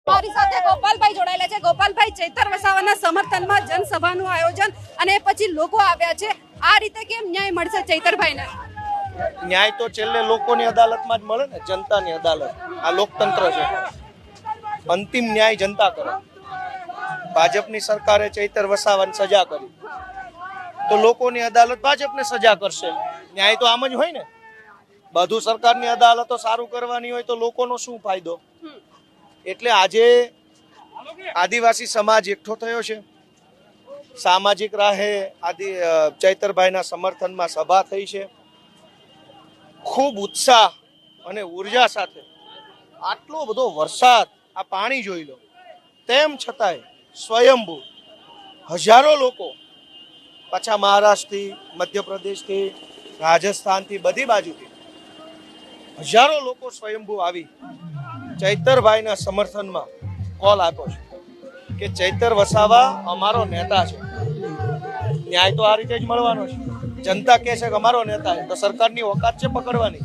મારી સાથે ગોપાલભાઈ જોડાયેલા છે. ગોપાલભાઈ, ચૈતર વસાવાના સમર્થનમાં જનસભાનું આયોજન અને પછી લોકો આવ્યા છે. આ રીતે કેમ ન્યાય મળશે ચૈતરભાઈને? ન્યાય તો છેલ્લે લોકોની અદાલતમાં જ મળે ને, જનતાની અદાલત. આ લોકતંત્ર છે. અંતિમ ન્યાય જનતા કરે. ભાજપની સરકારે ચૈતર વસાવાને સજા કરી તો લોકોની અદાલત ભાજપને સજા કરશે. ન્યાય તો આમ જ હોય ને. બધું સરકારની અદાલતો સારું કરવાની હોય તો લોકોનો શું ફાયદો? એટલે આજે આદિવાસી સમાજ એકઠો થયો છે. સામાજિક રાહે ચૈતરભાઈના સમર્થનમાં સભા થઈ છે. ખૂબ ઉત્સાહ અને ઉર્જા સાથે આટલો બધો વરસાદ, આ પાણી જોઈ લો, તેમ છતાંય સ્વયંભૂ હજારો લોકો પાછા મહારાષ્ટ્રથી, મધ્યપ્રદેશથી, રાજસ્થાનથી, બધી બાજુથી હજારો લોકો સ્વયંભૂ આવી ચૈતરભાઈના સમર્થનમાં કોલ આપ્યો છે કે ચૈતર વસાવા અમારો નેતા છે. ન્યાય તો આ રીતે જ મળવાનો છે. જનતા કહે છે કે અમારો નેતા છે તો સરકારની ઓકાત છે પકડવાની.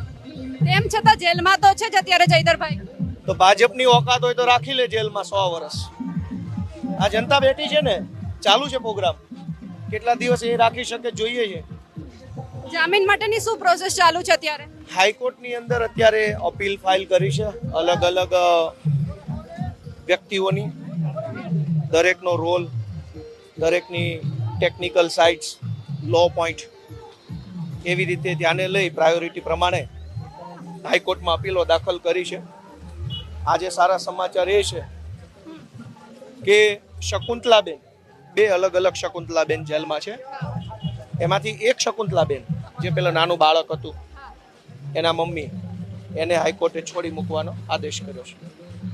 તેમ છતાં જેલમાં તો છે જ અત્યારે ચૈતરભાઈ. તો ભાજપની ઓકાત હોય તો રાખી લે જેલમાં 100 વર્ષ. આ જનતા બેઠી છે ને, ચાલુ છે પ્રોગ્રામ. કેટલા દિવસ એ રાખી શકે જોઈએ છે. જામીન માટેની શું પ્રોસેસ ચાલુ છે અત્યારે? હાઈકોર્ટની અંદર અત્યારે અપીલ ફાઇલ કરી છે અલગ અલગ વ્યક્તિઓની. દરેકનો રોલ, દરેકની ટેકનિકલ સાઇટ્સ, લો પોઈન્ટ એવી રીતે ધ્યાને લઈ પ્રાયોરિટી પ્રમાણે હાઈકોર્ટમાં અપીલો દાખલ કરી છે. આજે સારા સમાચાર એ છે કે શકુંતલાબેન, 2 અલગ અલગ શકુંતલાબેન જેલમાં છે. એમાંથી એક શકુંતલાબેન જે પેલા નાનું બાળક હતું, એના મમ્મી, એને હાઈકોર્ટે છોડી મૂકવાનો આદેશ કર્યો છે.